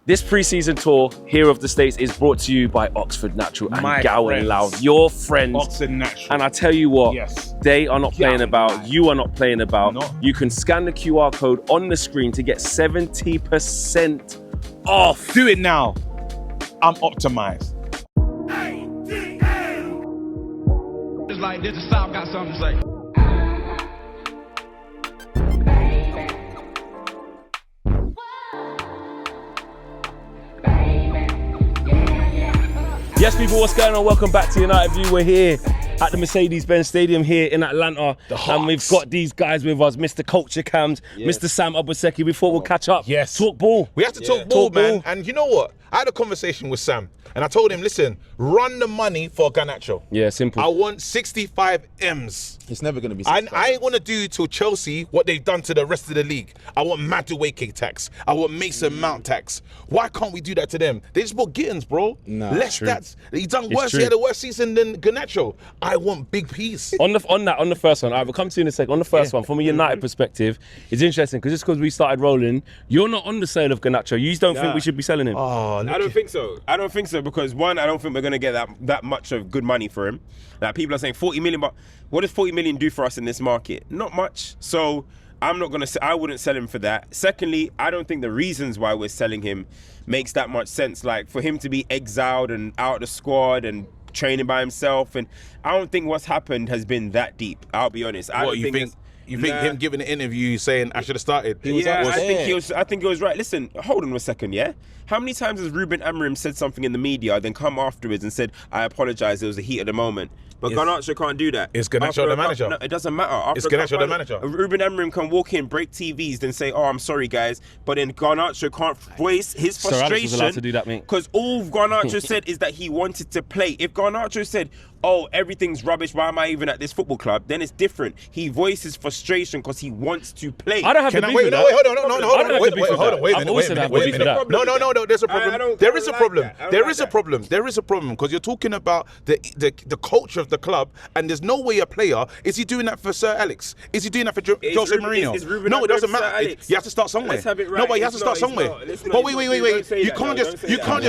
This pre-season tour here of the States is brought to you by Oxford Natural and Gowan Loud, your friends. Oxford Natural. And I tell you what, they are not playing about, Gowan. you are not playing about. No. You can scan the QR code on the screen to get 70% off. Do it now. I'm optimized. It's like this, the South got something to say. Yes, people, what's going on? Welcome back to United View. We're here at the Mercedes-Benz Stadium here in Atlanta. And we've got these guys with us, Mr. Culture Cams, Mr. Sam Obaseki. We thought we'll catch up. Yes. Talk ball. We have to talk ball, man. And you know what? I had a conversation with Sam and I told him, listen, run the money for Garnacho. Yeah, simple. I want 65 M's. It's never going to be 65. I ain't want to do to Chelsea what they've done to the rest of the league. I want Madueke tax. I want Mason Mount tax. Why can't we do that to them? They just bought Gittins, bro. Nah, less stats. He's done worse. true. He had a worse season than Garnacho. I want big piece. On the first one, we'll come to you in a second. On the first one, from a United perspective, it's interesting because just because we started rolling, you're not on the sale of Garnacho. You don't think we should be selling him? Oh, I don't think so. I don't think so because one, I don't think we're going to get that much of good money for him. Like people are saying 40 million, but what does 40 million do for us in this market? Not much. So I wouldn't sell him for that. Secondly, I don't think the reasons why we're selling him makes that much sense. Like for him to be exiled and out of the squad and training by himself, and I don't think what's happened has been that deep. I'll be honest. You think him giving an interview saying I should have started? I think it was right. Listen, hold on a second, yeah? How many times has Ruben Amorim said something in the media, then come afterwards and said, I apologise, it was the heat of the moment? But Garnacho can't do that. Is Garnacho the manager? No, it doesn't matter. Is Garnacho the manager? Ruben Amorim can walk in, break TVs, then say, oh, I'm sorry, guys. But then Garnacho can't voice his frustration. Sir Alex was allowed to do that, mate. Because all Garnacho said is that he wanted to play. If Garnacho said, oh, everything's rubbish, why am I even at this football club? Then it's different. He voices frustration because he wants to play. I don't have to beef with that. Wait, hold on. Wait a minute. No, there's a problem. There is a problem. There is a problem because you're talking about the culture of the club, and there's no way a player, is he doing that for Sir Alex? Is he doing that for Jose Mourinho? No, it doesn't matter. You have to start somewhere. Let's have it right. No, but you have to start somewhere. But wait. You can't just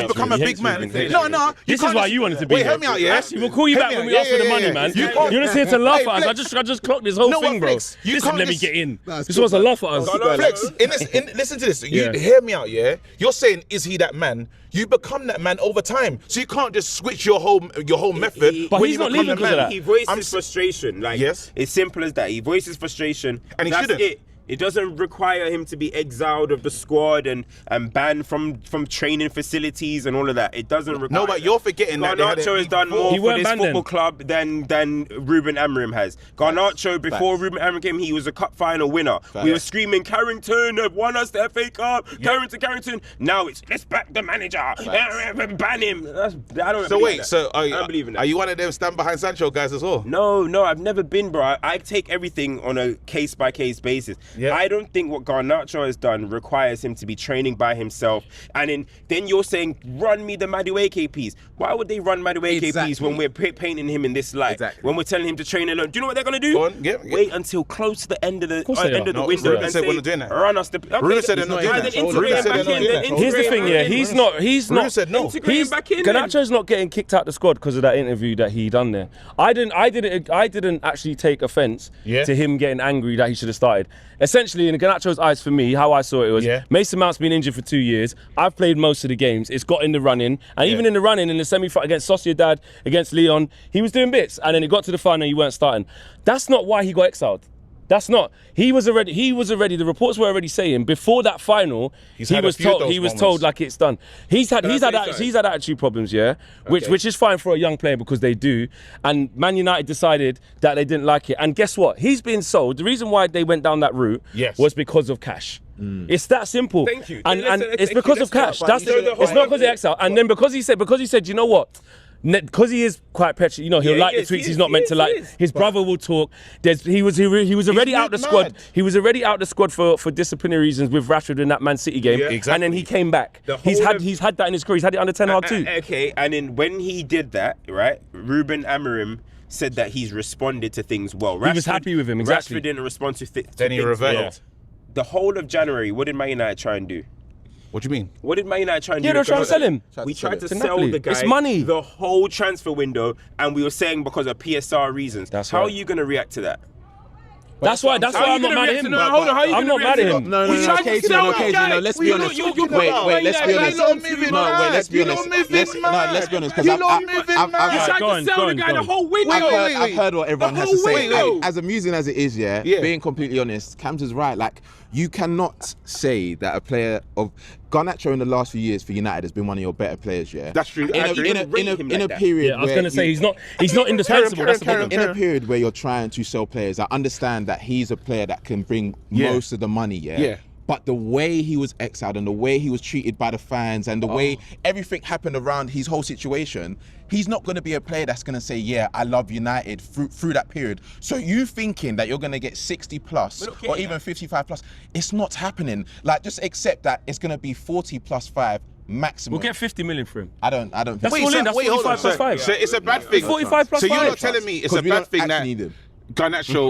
become a big man. No. This is why you wanted to be Wait, here. help me out, yeah? We'll call you back when we ask for the money, man. You're just here to laugh at us. I just clocked this whole thing, bro. Listen, let me get in. This was a laugh at us. Flex, listen to this. You hear me out, yeah? You're saying, is he that man? You become that man over time. So you can't just switch your whole method. But he's not leaving because of that. He voices frustration. Like, it's simple as that. He voices frustration. And he shouldn't. It. It doesn't require him to be exiled of the squad and banned from training facilities and all of that. It doesn't require. No, but you're forgetting that Garnacho has done more for this football club than Ruben Amorim has. Garnacho, before Ruben Amorim came, he was a cup final winner. We were screaming, Carrington have won us the FA Cup. Carrington. Now it's let's back the manager. Ban him. I don't. So wait, I don't believe in that. Are you one of them stand behind Sancho guys as well? No, I've never been, bro. I take everything on a case by case basis. Yeah. I don't think what Garnacho has done requires him to be training by himself. And then you're saying, run me the Madueke piece. Why would they run Madueke piece when we're painting him in this light? Exactly. When we're telling him to train alone? Do you know what they're going to do? Go on, wait until close to the end of the window and say, run us the... Ruben said they're not doing that. Here's the thing, yeah. He's not... Ruben said no. Garnacho's not getting kicked out the squad because of that interview that he done there. I didn't actually take offence to him getting angry that he should have started. Essentially, in Garnacho's eyes, for me, how I saw it was Mason Mount's been injured for 2 years. I've played most of the games. It's got in the running. And even in the running, in the semi-final against Sociedad, against Leon, he was doing bits. And then it got to the final and he weren't starting. That's not why he got exiled. That's not. He was already. The reports were already saying before that final, he was told like it's done. He's had attitude problems, which is fine for a young player because they do. And Man United decided that they didn't like it. And guess what? He's been sold. The reason why they went down that route was because of cash. It's that simple. Thank you. And it's because of cash. It's not because of exile. And then because he said, you know what? Because he is quite petulant, he'll like the tweets he's not meant to like. His brother will talk. He was already out the squad. He was already out the squad for disciplinary reasons with Rashford in that Man City game. And then he came back. He's had that in his career. He's had it under Ten Hag too. Okay, and then when he did that, right, Ruben Amorim said that he's responded to things well. He was happy with him, exactly. Rashford didn't respond to things. Then he reverted. The whole of January, what did Man United try and do? What do you mean? What did Man United try and do? Yeah, they're trying to sell him. We tried to To sell Napoli. the guy It's money. the whole transfer window, and we were saying because of PSR reasons. That's How right. are you going to react to that? That's why I'm not mad at him. Hold on, how are you I'm gonna not mad at react to him. that? No, We tried to KG, sell no, the KG, guy. no, let's be honest. You're Wait, let's be honest. You're moving No, mad. wait, let's be You're honest. moving Let's be honest, because You're moving You mad. tried Go to on, sell go the on, guy go the on. whole window. I've heard what everyone has to whole say. window. And as amusing as it is, Yeah. being completely honest, Cam's is right. Like, you cannot say that a player of Garnacho in the last few years for United has been one of your better players. Yeah, That's true. In a period, Yeah, I was where gonna say he's not indispensable. That's the problem. in a period where you're trying to sell players, I understand that he's a player that can bring most of the money. Yeah. But the way he was exiled and the way he was treated by the fans and the way everything happened around his whole situation, he's not going to be a player that's going to say, yeah, I love United through that period. So you thinking that you're going to get 60 plus or even 55 plus, it's not happening. Like, just accept that it's going to be 40 plus 5 maximum. We'll get 50 million for him. I don't think That's all in. That's 45 plus 5. So it's a bad thing. 45 plus So 5. you're not telling me it's a we don't bad thing that actually need him. Garnacho You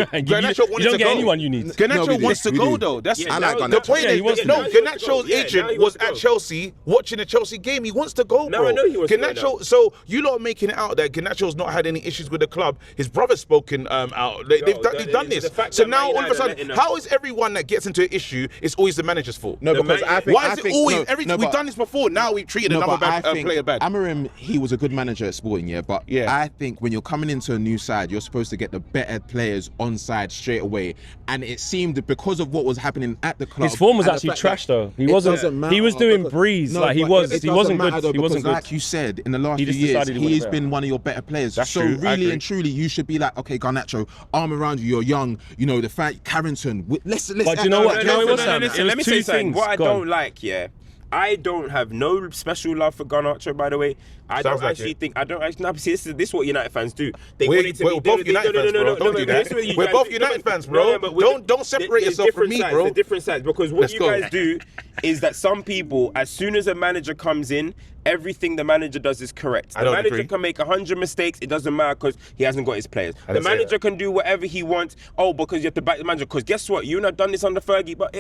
wanted don't to get go. anyone you need. No, Garnacho we do. wants to We go do. though. That's I like the Garnacho. point. Yeah, he wants to go. Garnacho's Yeah, agent now he was wants to at go. Chelsea watching the Chelsea game. He wants to go, Now bro. I know he wants to go Garnacho. now. So you lot are making it out that Garnacho's not had any issues with the club. His brother's spoken out. They've done the this. fact So that now Man all of a United sudden, letting them- how is everyone that gets into an issue? It's always the manager's fault. No, because I think. Why is it always everything? We've done this before. Now we've treated another bad player bad. Amorim, he was a good manager at Sporting, yeah, but I think when you're coming into a new side, you're supposed to get the better players on side straight away. And it seemed that because of what was happening at the club, His form was and the actually fact trash that though. He it wasn't. doesn't matter He was doing because- breeze. No, Like he but was. it He wasn't doesn't good. matter though, He wasn't because good. like you said, in the last He few just years, decided he wanted he's better. been one of your better players. That's so true. I really agree. and truly, you should be like, okay, Garnacho, arm around you. You're young. You know the fact, Carrington. Let's. But do you know what? Do you know what it was, Sam? Listen, It was let me two say something. things. What I Go on. don't like, I don't have no special love for Garnacho, by the way. I Sounds don't like actually it. think. I don't actually. No, see, this is what United fans do. They We're want it to be. both United fans, bro. Don't do that. We're both United fans, bro. Don't separate yourself from me, bro. There's different sides because what Let's you go. guys do is that some people, as soon as a manager comes in, everything the manager does is correct. I The don't manager agree. can make 100 mistakes. It doesn't matter because he hasn't got his players. The didn't say manager that. can do whatever he wants. Oh, because you have to back the manager. Because guess what? You've not done this under Fergie, but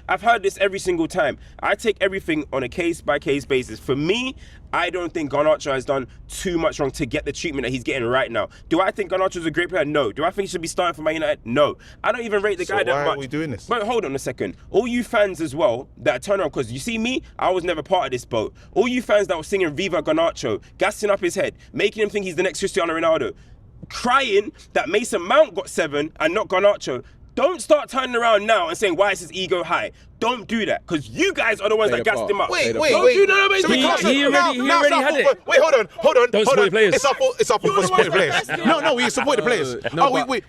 I've heard this every single time. I take everything on a case-by-case basis. For me, I don't think Garnacho has done too much wrong to get the treatment that he's getting right now. Do I think Garnacho's a great player? No. Do I think he should be starting for Man United? No. I don't even rate the So guy that why much. are we doing this? But hold on a second. All you fans as well that turn around, because you see me, I was never part of this boat. All you fans that were singing Viva Garnacho, gassing up his head, making him think he's the next Cristiano Ronaldo, crying that Mason Mount got 7 and not Garnacho. Don't start turning around now and saying, why is his ego high? Don't do that, because you guys are the ones that gassed him up. Wait. Don't you know what I So mean? we can't- He already had it. Wait, hold on. Don't support the players. It's our fault for supporting the players. No, we support the players.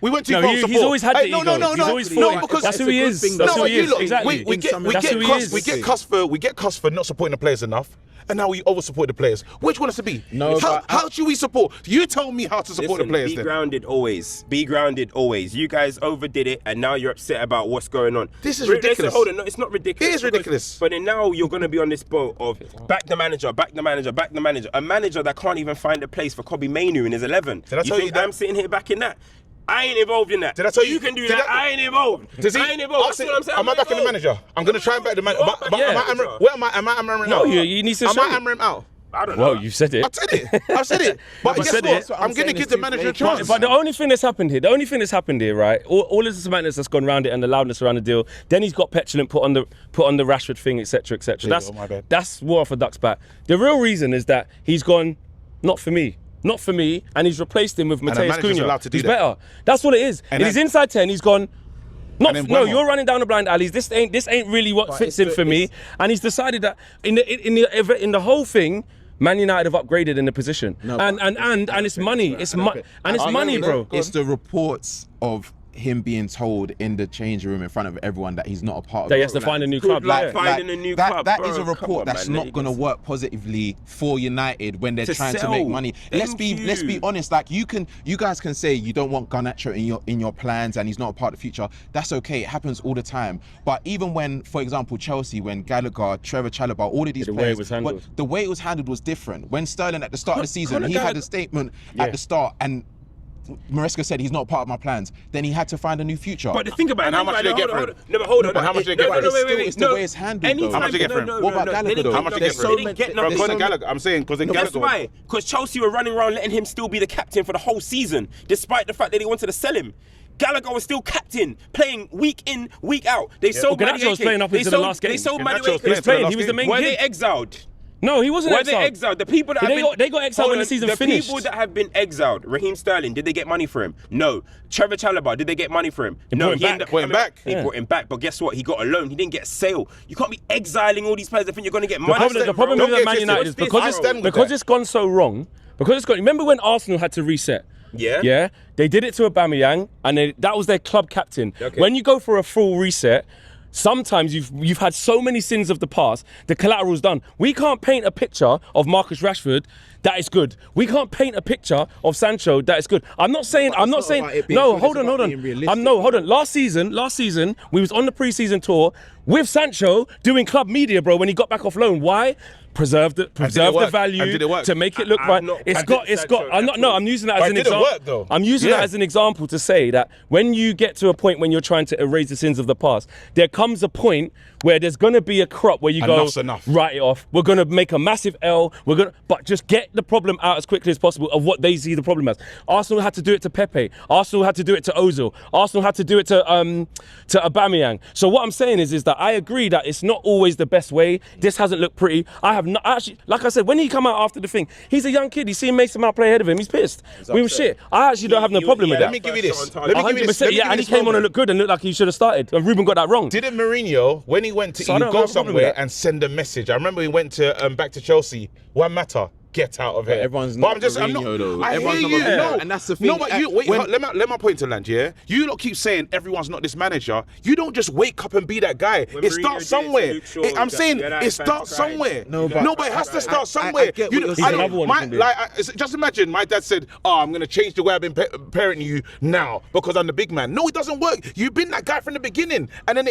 We went too No, far. he's support. always had the ego. No, He's always no, fought. because That's who he is. thing, That's though. who he you is. lot, Exactly. we get That's who he is. we get cussed for not supporting the players enough. And now we over support the players. Which one has to be? No, how should we support? You tell me how to support Listen, the players be then. grounded always. Be grounded always. You guys overdid it, and now you're upset about what's going on. This is Listen, ridiculous. hold on, no, it's not ridiculous. It is because- ridiculous. But then now you're going to be on this boat of back the manager, back the manager, back the manager. A manager that can't even find a place for Kobe Mainoo in his 11. Did I tell you think that? I'm sitting here backing that? I ain't involved in that. Did I tell you? You can do Did that. I ain't involved. Does he? I ain't involved. That's what I'm saying. Am I backing the manager? I'm going to try and back the manager. But am I Amarim No, out? you need to Am show I it. Amarim out? I don't know. Well, you said it. I've said it. But You guess said what? it. I'm going to give the manager a chance. But the only thing that's happened here, right? All of the madness that's gone around it and the loudness around the deal. Then he's got petulant, put on the Rashford thing, etc., etc. my bad. That's war off a duck's back. The real reason is that he's gone, not for me, and he's replaced him with the Mateus manager's Cunha. allowed to do He's that. better. That's what it is. And In his then- inside 10, he's gone. And then one more. You're running down the blind alleys. This ain't really what fits in for me. And he's decided that in the whole thing, Man United have upgraded in the position, and it's money, it's money, bro. It's the reports of him being told in the change room in front of everyone that he's not a part of That it. he has to find a new club. luck Yeah. finding a new that, club, That bro. is a Come report on, that's man. not going to work positively for United when they're To trying to sell. make money. Let's Thank be you. honest. Like you guys can say you don't want Garnacho in your plans and he's not a part of the future. That's okay. It happens all the time. But even when, for example, Chelsea, when Gallagher, Trevor Chalobah, all of these The way players, it was handled. the way it was handled was different. When Sterling at the start of the season, he had a statement at the start and Maresca said he's not part of my plans, then he had to find a new future. But the thing about And it, how much did they get for him? No, but hold on. But how much did they get for him? It's the way it's handled, though. How much did they get for him? What about Gallagher, though? How much did they get for him? They didn't get Bro, nothing. according to Gallagher, I'm saying because Guess why? Because Chelsea were running around letting him still be the captain for the whole season, despite the fact that they wanted to sell him. Gallagher was still captain, playing week in, week out. They sold Garnacho was playing up into the last game. They sold Garnacho was Madueke. playing. He was the main Were kid. they exiled? No, he wasn't Were they exiled. exiled? The people that They got exiled when the season finished. The people that have been exiled, Raheem Sterling, did they get money for him? No. Trevor Chalobah, did they get money for him? No. brought him back. ended up Brought him coming- back. He brought him back, but guess what? He got a loan. He didn't get a sale. You can't be exiling all these players and think you're going to get money. The problem Don't with get Man twisted. United is What's because this? I stand with because that. it's gone so wrong. Remember when Arsenal had to reset? Yeah. They did it to Aubameyang, and that was their club captain. Okay. When you go for a full reset, sometimes you've had so many sins of the past, the collateral's done. We can't paint a picture of Marcus Rashford that is good. We can't paint a picture of Sancho that is good. I'm not saying. about it being No, good, hold it's on. about being realistic. Hold on. Last season, we was on the pre-season tour with Sancho doing club media, bro. When he got back off loan, why? Preserve the work? value And did it work? to make it look I've right. not- It's and got. did Sancho I'm using that But as it an didn't example. work, though. I'm using that as an example to say that when you get to a point when you're trying to erase the sins of the past, there comes a point where there's going to be a crop where you Enough's go, enough. write it off. We're going to make a massive L. But just get the problem out as quickly as possible of what they see the problem as. Arsenal had to do it to Pepe. Arsenal had to do it to Ozil. Arsenal had to do it to Aubameyang. So what I'm saying is that I agree that it's not always the best way. This hasn't looked pretty. I have not actually, like I said, when he come out after the thing, he's a young kid. He's seen Mason Mount play ahead of him. He's pissed. We were shit. I actually don't have no problem with Let that. me give you this. 100%. Yeah, and he came on and looked good and looked like he should have started. And Ruben got that wrong. Didn't Mourinho, when he went to So I don't go have a problem with somewhere that. and send a message? I remember he went to back to Chelsea. One matter. Get out of here. everyone's But not I'm just, I'm Mourinho, though. I Everyone's hear not you. Mourinho. No, And that's the thing. No, but you wait. When- Let my point to land. Yeah, you lot keep saying everyone's not this manager. You don't just wake up and be that guy. When It Mourinho starts did somewhere. it to Luke Shaw, I'm saying United it fans starts cried. somewhere. No, but it has to start I somewhere. get what you're I saying. don't- Another one my- you can do. just imagine my dad said, "Oh, I'm gonna change the way I've been parenting you now because I'm the big man." No, it doesn't work. You've been that guy from the beginning, and then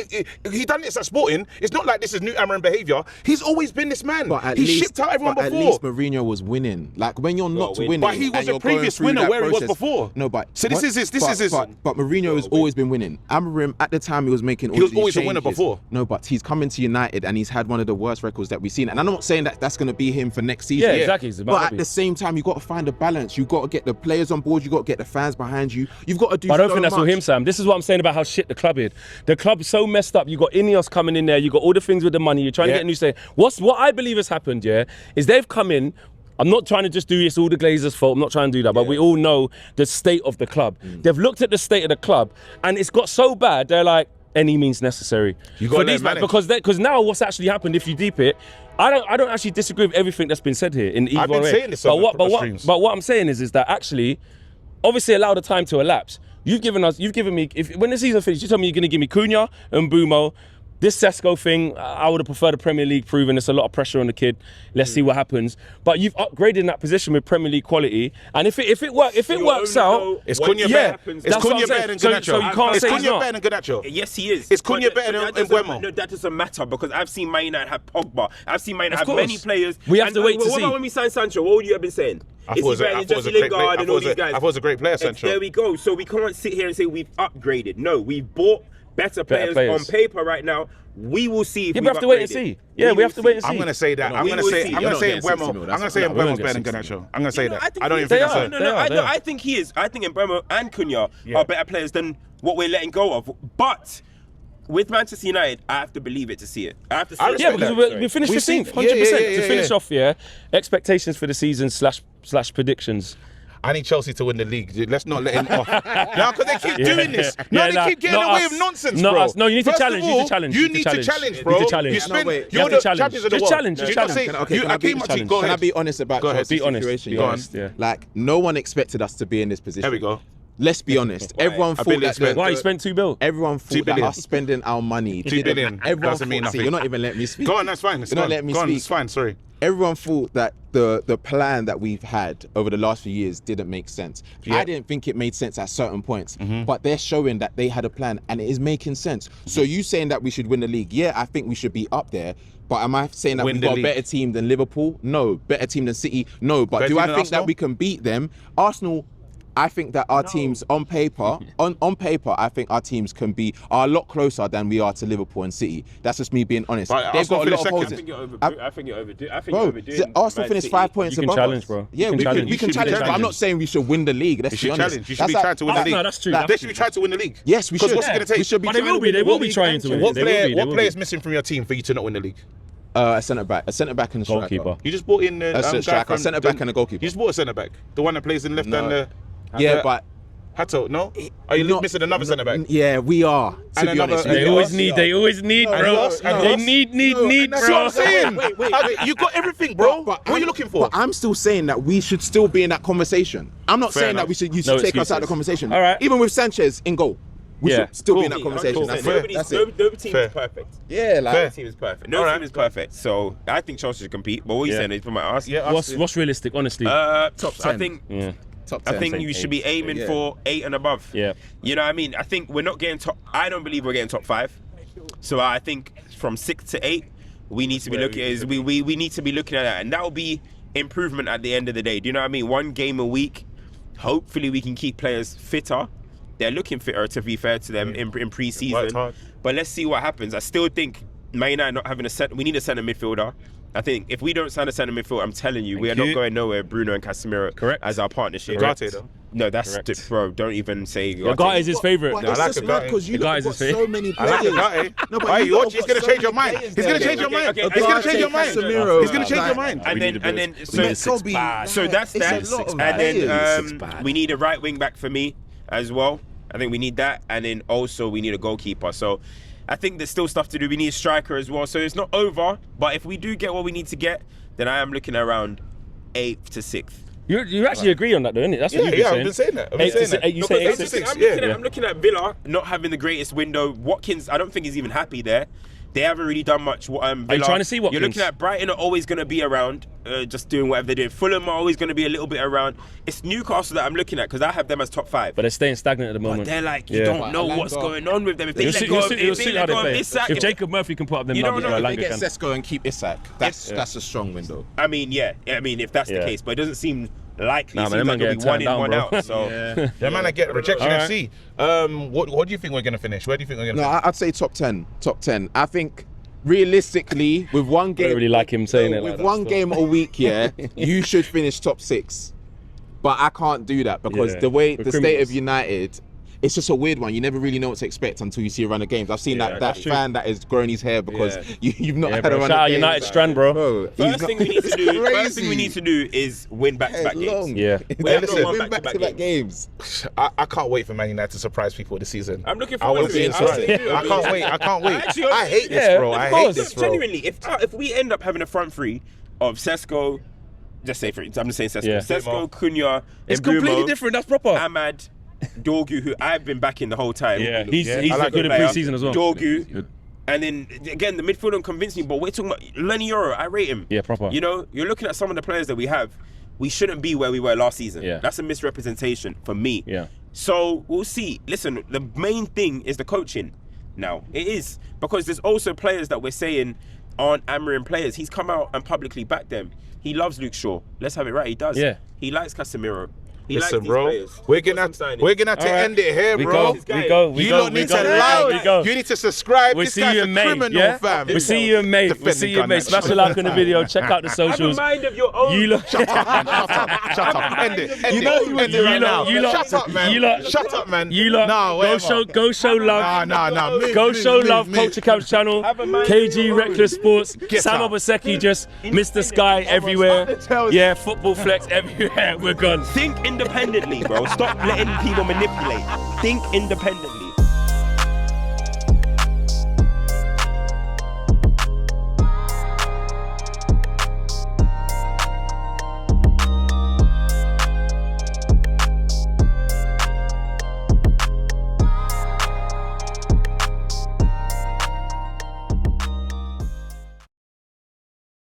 he done this at Sporting. It's not like this is new Amarin behaviour. He's always been this man. But at He least, shipped out everyone but before. at least Mourinho was winning. Like when you're not winning. winning, But he was and a you're going previous through winner that where he was process- before. No, but So this is his. But Mourinho has always been winning. Amarim at the time he was making all He was these always a winner changes. before. No, but he's coming to United and he's had one of the worst records that we've seen. And I'm not saying that that's going to be him for next season. Yeah, exactly. It's about But to at be. the same time, you got to find a balance. You got to get the players on board. You got to get the fans behind you. You've got to do. But I don't so think that's all much. him, Sam. This is what I'm saying about how shit the club is. The club's so messed up. You got Ineos coming in there. You got all the things with the money. You're trying to get a new stadium. What I believe has happened, is they've come in. I'm not trying to just do this all the Glazers' fault. I'm not trying to do that. But we all know the state of the club. They've looked at the state of the club, and it's got so bad. They're like, any means necessary. You got to manage. Because now what's actually happened, if you deep it, I don't actually disagree with everything that's been said here in either I've been way. saying this on the streams. But what I'm saying is that actually, obviously allow the time to elapse. You've given me, when the season finished, you told me you're going to give me Cunha and Mbumo. This Sesko thing, I would have preferred a Premier League proven. There's a lot of pressure on the kid. Let's see what happens. But you've upgraded in that position with Premier League quality. And if it works out, It's Cunha better. It's that's what Cunha I'm better than saying. Garnacho. So you can't It's say he's Cunha not. better than Garnacho. Yes, he is. It's Cunha But better that than doesn't- Mbeumo. No, that doesn't matter because I've seen Man United have Pogba. I've seen Man United Of have many course. players. We have to wait to what see. about when we signed Sancho? What would you have been saying? I Is thought he better than Jesse Lingard and all these guys? I thought it was a great player, Sancho. There we go. So we can't sit here and say we've upgraded. No, we've bought better players on paper right now. We will see if Yeah, we've we have to wait and upgraded. see. Yeah, we have to wait and see. I'm gonna say that. I'm we gonna will say see. I'm You're gonna not say getting 60 Mbeumo. mil. I'm gonna say No, we won't Mbeumo's get better than 60 Garnacho. I'm gonna say that. think I don't he even think is. that's They are. I think he is. I think Mbeumo and Cunha are better players than what we're letting go of. But with Manchester United, I have to believe it to see it. I have to see it. Yeah, because we finished 15th, 100%. To finish off, expectations for the season slash predictions. I need Chelsea to win the league. Let's not let him off. No, because they keep doing this. No, Yeah, they keep getting away with nonsense, bro. No, you need to First of challenge. all, You need to challenge. You need to challenge, bro. You need to challenge. You spend, No, wait. you're You the have to challenge. champions of the Just world. challenge, just You don't challenge. say- Okay, you- can I I be- came up to you. challenge. Go Can I ahead. be honest about Go ahead. Chelsea's Be honest, situation? be yeah? honest, yeah. Like no one expected us to be in this position. There we go. Let's be honest. Everyone A thought billion that spent. Why you spent $2 billion? everyone $2 thought that billion. us spending our money. $2 billion Everyone doesn't mean thought- see, nothing. You're not even letting me speak. Go on, that's fine. It's You're not fine. letting me Go on, speak. it's fine. Sorry. Everyone thought that the plan that we've had over the last few years didn't make sense. Yeah. I didn't think it made sense at certain points, Mm-hmm. but they're showing that they had a plan and it is making sense. So you saying that we should win the league? Yeah, I think we should be up there. But am I saying that Win we've the got a league. better team than Liverpool? No. Better team than City? No. But Better do team I than think Arsenal? that we can beat them? Arsenal, I think that our teams on paper, on paper, I think our teams are a lot closer than we are to Liverpool and City. That's just me being honest. But They've got a lot of holes. I think you're overdoing. Bro, Arsenal finished 5 points You can above challenge, us. bro. Yeah, You can challenge. we can challenge, but I'm not saying we should win the league. Let's You be should honest. challenge. You should be trying to win the league. No, that's true. They should be trying to win the league. Yes, we should. Because what's it going to take? We should be But they will be. They will be trying to win. What They will be, they will player is be. missing from your team for you to not win the league? A centre back and a striker. Goalkeeper. You just bought in the A striker, a centre back and a goalkeeper. You just bought a centre back, the one that plays in left No. and the. Yeah, but Hato, no? Are you not- missing another centre back? yeah, we are. And To be another- honest, and They Yeah. always need, bro. They need, That's bro. what I'm saying. You got everything, bro. But What are you looking for? But I'm still saying that we should still be in that conversation. I'm not Fair saying enough. that you should No take us excuses. out of the conversation. All right. Even with Sanchez in goal, we Yeah. should still be in Cool. that conversation. Cool. That's Fair. it. That's it. No team Fair. is perfect. Yeah, like No team is perfect. No team is perfect. So I think Chelsea should compete. But what you Yeah. saying is from my ask. Yeah, What's realistic, honestly? top I 10. think. Yeah. top I 10. think Same you should be page. aiming Yeah. for 8 and above. Yeah. You know what I mean? I think we're not getting top. I don't believe we're getting top 5. So I think from 6 to 8, we need to be looking. We need to be looking at that, and that will be improvement at the end of the day. Do you know what I mean? 1 game a week. Hopefully, we can keep players fitter. They're looking fitter, to be fair to them, in Worked pre-season. hard. But let's see what happens. I still think Man United not having we need a centre midfielder. I think if we don't sign a centre midfielder, I'm telling you, we are Thank not you. Bruno and Casemiro Correct. as our partnership. Ugarte, though. No, that's Correct. bro. Don't even say Ugarte is his favourite. But I it's like just Ugarte. mad because you The lot guys got is fit. so many I like players. Ugarte. No, but Why you you lot watch? He's got going to so change your many mind. players He's going to there. change your mind. Okay, He's going to change your mind. Casemiro, He's going to change your mind. And then We need a so, six back. so that's It's a that. lot of And players. then we need a right wing back for me as well. I think we need that, and then also we need a goalkeeper. So I think there's still stuff to do. We need a striker as well. So it's not over, but if we do get what we need to get, then I am looking around 8th to 6th. You actually agree on that, though, isn't it? That's what you've been Yeah, saying. I've been saying that. I've been 8 to saying 6. that. You say 8 to 6. I'm looking at Villa not having the greatest window. Watkins, I don't think he's even happy there. They haven't really done much. Villa. Are you trying to see Watkins? You're looking at Brighton are always going to be around, just doing whatever they're doing. Fulham are always going to be a little bit around. It's Newcastle that I'm looking at because I have them as top 5. But they're staying stagnant at the But moment. they're like, you Yeah. don't know what's going on with them. If they You'll let see, go you'll of see, you'll see how they play. Isak, If Jacob Murphy can put up them You don't numbers, know. or If They Elanga get can. Sesko and keep Isak. That's a strong window. I mean, if that's the Yeah. case, but it doesn't seem likely. Nah, It man, seems them like man it'll be getting 1 in, turned 1 down, bro. out. So Yeah, man, I get rejection All right. FC. What do you think we're going to finish? Where do you think we're going to No, finish? I'd say top 10. Top 10. I think realistically, with one game, don't really like him saying it with like that, one still. game a week, you should finish top 6. But I can't do that because Yeah. the way We're the state criminals. of United, it's just a weird one. You never really know what to expect until you see a run of games. I've seen that that's true. fan that has grown his hair because you've not Yeah, had a bro. run Shout of out games. United Strand, bro. First thing we need to do. Crazy. First thing we need to do is win back-to-back games. Yeah. We have listen, not won Win back-to-back games. I can't wait for Man United to surprise people this season. I'm looking I forward want to to it. see it. I can't wait. I can't wait. Actually, I hate this, yeah, bro. of I course. hate this, bro. Genuinely, if we end up having a front three of Sesko, just say I'm just saying Sesko, Yeah. Sesko, Cunha, It's Mbeumo, completely different. That's proper. Ahmad, Dorgu, who I've been backing the whole time. Yeah, he's I looked like good in player. pre-season as well. Dorgu. And then again, the midfield don't convince me, but we're talking about Lenny Yoro. I rate him. Yeah, proper. You know, you're looking at some of the players that we have. We shouldn't be where we were last season. Yeah. That's a misrepresentation for me. Yeah. So we'll see. Listen, the main thing is the coaching. Now it is because there's also players that we're saying aren't Amarin players. He's come out and publicly backed them. He loves Luke Shaw. Let's have it right. He does. Yeah. He likes Casemiro. He Listen, likes bro. these players. We're gonna have to All right. end it here, We bro. go. You lot need to like. You need to subscribe. We'll This see guy's you a in May. criminal, Yeah? fam. We'll see you in May. We'll see you in May. Defending Smash a like on the video. Check out the Have a socials. mind of your own. You lot. Shut up. End it. End You know it. you End it right now. you lot- Shut up, man. you lot- Shut up, man. You lot. Nah, Go whatever. show love. Nah. Move, Go move, show move, love, move. Culture Camp's channel, Have a mind KG of your Reckless Sports, Get Sam out. Obaseki, just Mr. Sky everywhere. Stop the tells. Yeah, football flex everywhere. We're gone. Think independently, bro. Stop letting people manipulate. Think independently.